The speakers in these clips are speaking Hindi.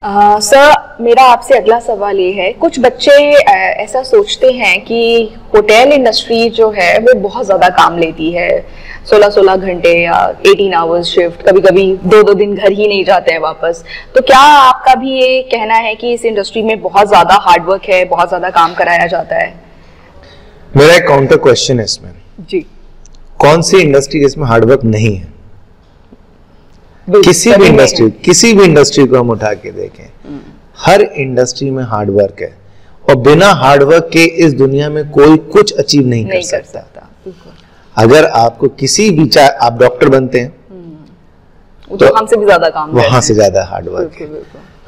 सर, मेरा आपसे अगला सवाल ये है, कुछ बच्चे ऐसा सोचते हैं कि होटल इंडस्ट्री जो है वो बहुत ज़्यादा काम लेती है, 16-16 घंटे या 18 आवर्स शिफ्ट, कभी कभी 2-2 दिन घर ही नहीं जाते हैं वापस। तो क्या आपका भी ये कहना है कि इस इंडस्ट्री में बहुत ज़्यादा हार्डवर्क है, बहुत ज़्यादा काम कराया जाता है? मेरा एक काउंटर क्वेश्चन है इसमें जी, कौन सी इंडस्ट्री जिसमें हार्डवर्क नहीं है? किसी भी इंडस्ट्री को हम उठा के देखें, हर इंडस्ट्री में हार्डवर्क है, और बिना हार्डवर्क के इस दुनिया में कोई कुछ अचीव नहीं कर सकता। अगर आपको किसी भी, चाहे आप डॉक्टर बनते हैं तो हमसे भी ज्यादा काम, वहां से ज्यादा हार्डवर्क है।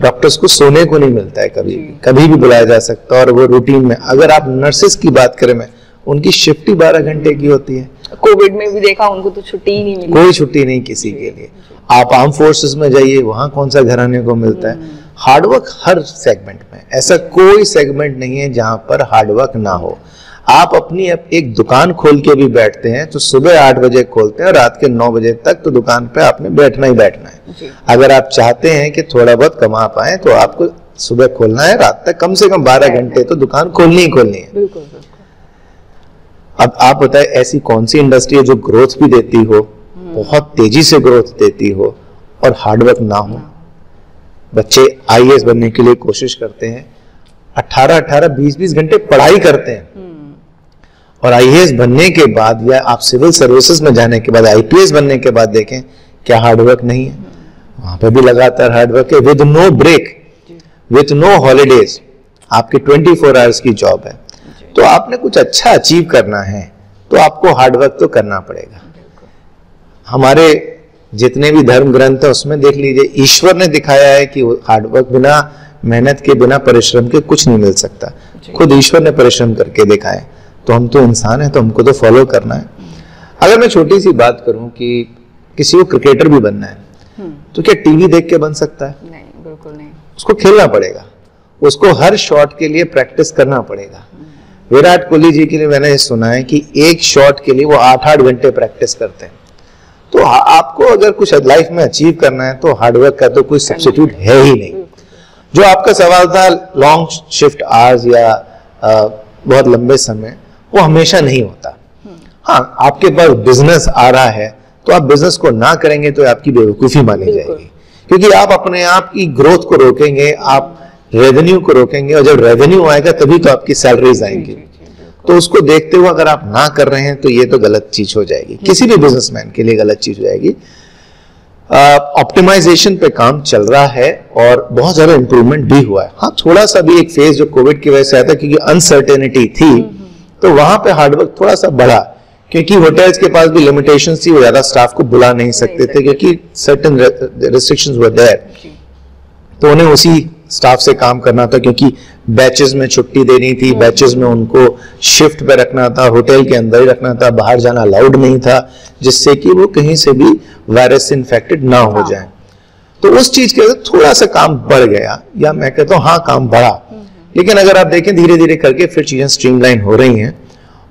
डॉक्टर्स को सोने को नहीं मिलता है, कभी भी बुलाया जा सकता है, और वो रूटीन में। अगर आप नर्सेस की बात करें, मैं उनकी शिफ्ट ही 12 घंटे की होती है। कोविड में भी देखा, उनको तो छुट्टी ही नहीं मिली, कोई छुट्टी नहीं किसी के लिए। आप आर्म फोर्सेस में जाइए, वहां कौन सा घराने को मिलता है? हार्डवर्क हर सेगमेंट में, ऐसा कोई सेगमेंट नहीं है जहां पर हार्डवर्क ना हो। आप अपनी एक दुकान खोल के भी बैठते हैं तो सुबह 8 बजे खोलते हैं और रात के 9 बजे तक तो दुकान पे आपने बैठना ही बैठना है। अगर आप चाहते हैं कि थोड़ा बहुत कमा पाए तो आपको सुबह खोलना है, रात तक कम से कम 12 घंटे तो दुकान खोलनी ही खोलनी है। अब आप बताएं, ऐसी कौन सी इंडस्ट्री है जो ग्रोथ भी देती हो, बहुत तेजी से ग्रोथ देती हो, और हार्डवर्क ना हो? बच्चे आईएएस बनने के लिए कोशिश करते हैं, 18-18, 20-20 घंटे पढ़ाई करते हैं, और आईएएस बनने के बाद या आप सिविल सर्विसेज में जाने के बाद, आईपीएस बनने के बाद देखें क्या हार्डवर्क नहीं है? वहां पे भी लगातार हार्डवर्क है, with no break, with no holidays. आपकी 24 आवर्स की जॉब है। तो आपने कुछ अच्छा अचीव करना है तो आपको हार्डवर्क तो करना पड़ेगा। हमारे जितने भी धर्म ग्रंथ है उसमें देख लीजिए, ईश्वर ने दिखाया है कि हार्डवर्क, बिना मेहनत के, बिना परिश्रम के कुछ नहीं मिल सकता। खुद ईश्वर ने परिश्रम करके दिखाया। तो हम तो इंसान हैं, तो हमको तो फॉलो करना है। अगर मैं छोटी सी बात करूं कि किसी को क्रिकेटर भी बनना है तो क्या टीवी देख के बन सकता है? नहीं, बिल्कुल नहीं। उसको खेलना पड़ेगा, उसको हर शॉट के लिए प्रैक्टिस करना पड़ेगा। विराट कोहली जी के लिए मैंने सुना है कि एक शॉट के लिए वो 8-8 घंटे प्रैक्टिस करते हैं। तो आपको अगर कुछ लाइफ में अचीव करना है तो हार्डवर्क का तो कोई सब्स्टिट्यूट है ही नहीं। जो आपका सवाल था लॉन्ग शिफ्ट आवर्स या बहुत लंबे समय, वो हमेशा नहीं होता। हाँ, आपके पास बिजनेस आ रहा है तो आप बिजनेस को ना करेंगे तो आपकी बेवकूफी मानी जाएगी, क्योंकि आप अपने आप की ग्रोथ को रोकेंगे, आप रेवेन्यू को रोकेंगे, और जब रेवेन्यू आएगा तभी तो आपकी सैलरीज आएंगी। तो उसको देखते हुए अगर आप ना कर रहे हैं तो ये तो गलत चीज हो जाएगी, किसी भी बिजनेसमैन के लिए गलत चीज हो जाएगी। ऑप्टिमाइजेशन पे काम चल रहा है और बहुत ज्यादा इंप्रूवमेंट भी हुआ है। हाँ, थोड़ा सा भी एक फेज जो कोविड की वजह से आया था, क्योंकि अनसर्टेनिटी थी, तो वहां पे हार्डवर्क थोड़ा सा बढ़ा, क्योंकि होटल्स के पास भी लिमिटेशंस थी, वो ज्यादा स्टाफ को बुला नहीं सकते थे क्योंकि सर्टेन रिस्ट्रिक्शंस वर देयर। तो उन्हें उसी स्टाफ से काम करना था, क्योंकि बैचेस में छुट्टी देनी थी, बैचेस में उनको शिफ्ट पे रखना था, होटल के अंदर ही रखना था, बाहर जाना अलाउड नहीं था, जिससे कि वो कहीं से भी वायरस से इन्फेक्टेड ना हो जाए। तो उस चीज के वजह थोड़ा सा काम बढ़ गया, या मैं कहता हूँ हाँ, काम बढ़ा। लेकिन अगर आप देखें धीरे धीरे करके फिर चीजें स्ट्रीमलाइन हो रही हैं,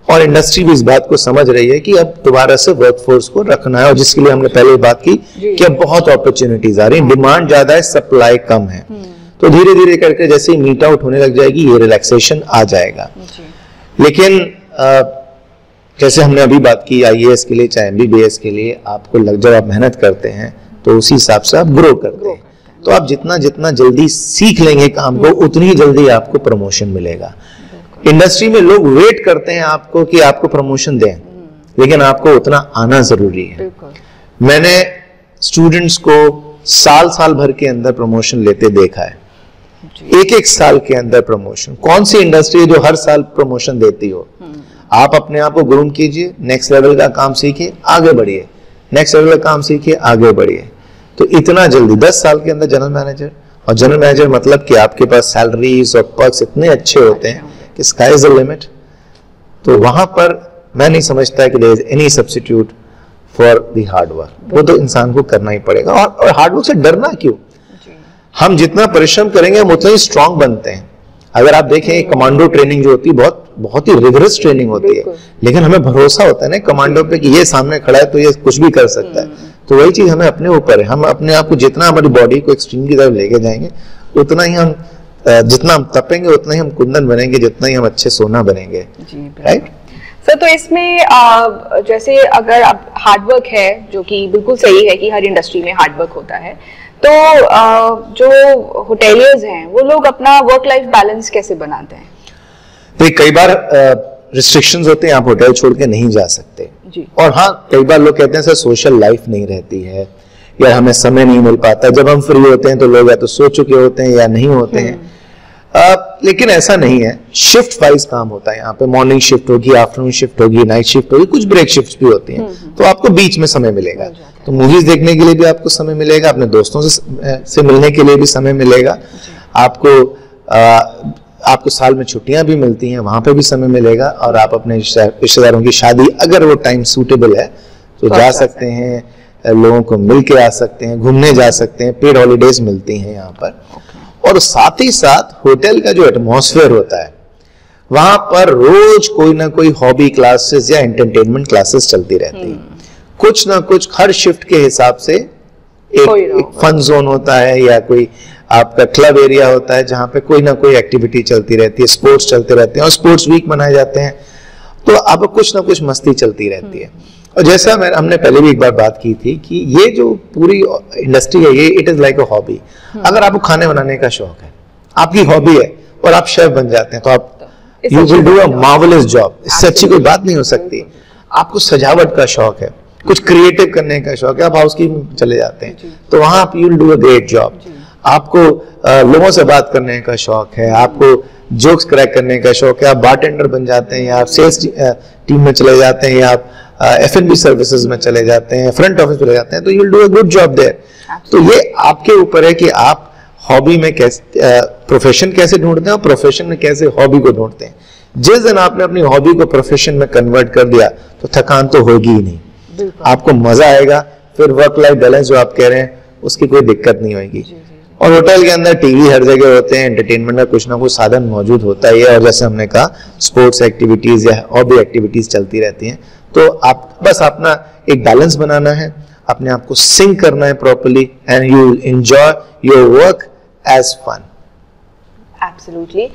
और इंडस्ट्री भी इस बात को समझ रही है कि अब दोबारा से वर्कफोर्स को रखना है, और जिसके लिए हमने पहले बात की कि अब बहुत अपॉर्चुनिटीज आ रही है, डिमांड ज्यादा है, सप्लाई कम है। तो धीरे धीरे करके जैसे ही मीट आउट होने लग जाएगी, ये रिलैक्सेशन आ जाएगा। लेकिन जैसे हमने अभी बात की आईएएस के लिए, चाहे एमबीबीएस के लिए, आपको जब आप मेहनत करते हैं तो उसी हिसाब से आप ग्रो करते हैं। तो आप जितना जितना जल्दी सीख लेंगे काम को, उतनी ही जल्दी आपको प्रमोशन मिलेगा। इंडस्ट्री में लोग वेट करते हैं आपको कि आपको प्रमोशन दें, लेकिन आपको उतना आना जरूरी है। मैंने स्टूडेंट्स को साल भर के अंदर प्रमोशन लेते देखा है, एक साल के अंदर प्रमोशन। कौन सी इंडस्ट्री है जो हर साल प्रमोशन देती हो? आप अपने आप को ग्रूम कीजिए, नेक्स्ट लेवल का काम सीखिए, आगे बढ़िए, नेक्स्ट लेवल का काम सीखिए, आगे बढ़िए। तो इतना जल्दी 10 साल के अंदर जनरल मैनेजर, और जनरल मैनेजर मतलब कि आपके पास सैलरीज और पर्क्स इतने अच्छे होते हैं कि स्काई इज द लिमिट। तो वहां पर मैं नहीं समझता कि there is any substitute for the hard work. वो तो इंसान को करना ही पड़ेगा। और हार्ड वर्क से डरना क्यों? हम जितना परिश्रम करेंगे हम उतना ही स्ट्रांग बनते हैं। अगर आप देखें कमांडो ट्रेनिंग जो होती है, बहुत ही रिगरस ट्रेनिंग होती है, लेकिन हमें भरोसा होता है ना कमांडो पे कि ये सामने खड़ा है तो ये कुछ भी कर सकता है। तो वही चीज हमें अपने ऊपर है, हम अपने आप को जितना हमारी बॉडी को एक्सट्रीम की तरफ लेके जाएंगे उतना ही हम जितना हम तपेंगे उतना ही हम कुंदन बनेंगे, जितना ही हम अच्छे सोना बनेंगे। राइट सर, तो इसमें जैसे अगर अब हार्डवर्क है, जो कि बिल्कुल सही है कि हर इंडस्ट्री में हार्डवर्क होता है, तो जो होटेलियर्स हैं वो लोग अपना वर्क लाइफ बैलेंस कैसे बनाते हैं? तो कई बार रिस्ट्रिक्शंस होते हैं, आप होटल छोड़ के नहीं जा सकते जी। और हाँ, कई बार लोग कहते हैं सर सोशल लाइफ नहीं रहती है या हमें समय नहीं मिल पाता। जब हम फ्री होते हैं तो लोग या तो सो चुके होते हैं या नहीं होते हैं। लेकिन ऐसा नहीं है, शिफ्ट वाइज काम होता है यहाँ पे। मॉर्निंग शिफ्ट होगी, आफ्टरनून शिफ्ट होगी, नाइट शिफ्ट होगी, कुछ ब्रेक शिफ्ट भी होती हैं, तो आपको बीच में समय मिलेगा। तो मूवीज देखने के लिए भी आपको समय मिलेगा, अपने दोस्तों से मिलने के लिए भी समय मिलेगा, आपको साल में छुट्टियां भी मिलती हैं, वहां पे भी समय मिलेगा, और आप अपने रिश्तेदारों की शादी अगर वो टाइम सूटेबल है तो जा सकते हैं, लोगों को मिल के आ सकते हैं, घूमने जा सकते हैं, पेड हॉलीडेज मिलती हैं यहाँ पर। और साथ ही साथ होटल का जो एटमॉस्फेयर होता है, वहां पर रोज कोई ना कोई हॉबी क्लासेस या एंटरटेनमेंट क्लासेस चलती रहती है। कुछ ना कुछ हर शिफ्ट के हिसाब से एक फन जोन होता है या कोई आपका क्लब एरिया होता है जहां पे कोई ना कोई एक्टिविटी चलती रहती है, स्पोर्ट्स चलते रहते हैं और स्पोर्ट्स वीक मनाए जाते हैं, तो अब कुछ ना कुछ मस्ती चलती रहती है। और जैसा हमने पहले भी एक बार बात की थी कि ये जो पूरी इंडस्ट्री है, ये it is like a hobby. अगर आपको खाने बनाने का शौक है, आपकी हॉबी है और आप शेफ बन जाते हैं, तो आप you will do a marvellous job. इससे अच्छी कोई बात नहीं हो सकती। आपको सजावट का शौक है, कुछ क्रिएटिव करने का शौक है, आप हाउसकीपिंग चले जाते हैं, तो वहां आप you will do a great job. आपको लोगों से बात करने का शौक है, आपको जोक्स क्रैक करने का शौक है, आप बारटेंडर बन जाते हैं, या आप सेल्स टीम में चले जाते हैं, या आप F&B सर्विसेज में चले जाते हैं, फ्रंट ऑफिस चले जाते हैं, तो you will do a good job there. तो ये आपके ऊपर है कि आप हॉबी में कैसे प्रोफेशन कैसे ढूंढते हैं और प्रोफेशन में कैसे हॉबी को ढूंढते हैं। जिस दिन आपने अपनी हॉबी को प्रोफेशन में कन्वर्ट कर दिया तो थकान तो होगी ही नहीं, आपको मजा आएगा, फिर वर्क लाइफ बैलेंस जो आप कह रहे हैं उसकी कोई दिक्कत नहीं होगी। और होटल के अंदर टीवी हर जगह होते हैं, एंटरटेनमेंट का कुछ ना कुछ साधन मौजूद होता ही है, और जैसे हमने कहा स्पोर्ट्स एक्टिविटीज या हॉबी एक्टिविटीज चलती रहती हैं। तो आप बस अपना एक बैलेंस बनाना है, अपने आप को सिंक करना है properly, and you enjoy your work as fun. Absolutely.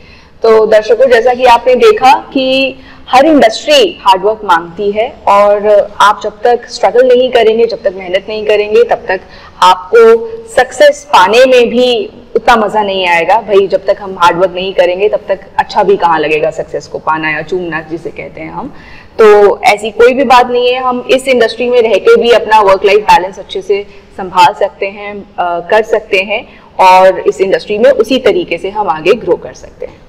तो दर्शकों, जैसा कि आपने देखा कि हर इंडस्ट्री हार्डवर्क मांगती है, और आप जब तक स्ट्रगल नहीं करेंगे, जब तक मेहनत नहीं करेंगे, तब तक आपको सक्सेस पाने में भी उतना मजा नहीं आएगा। भाई, जब तक हम हार्डवर्क नहीं करेंगे तब तक अच्छा भी कहाँ लगेगा सक्सेस को पाना या चूमना जिसे कहते हैं हम। तो ऐसी कोई भी बात नहीं है, हम इस इंडस्ट्री में रह के भी अपना वर्क लाइफ बैलेंस अच्छे से संभाल सकते हैं, कर सकते हैं, और इस इंडस्ट्री में उसी तरीके से हम आगे ग्रो कर सकते हैं।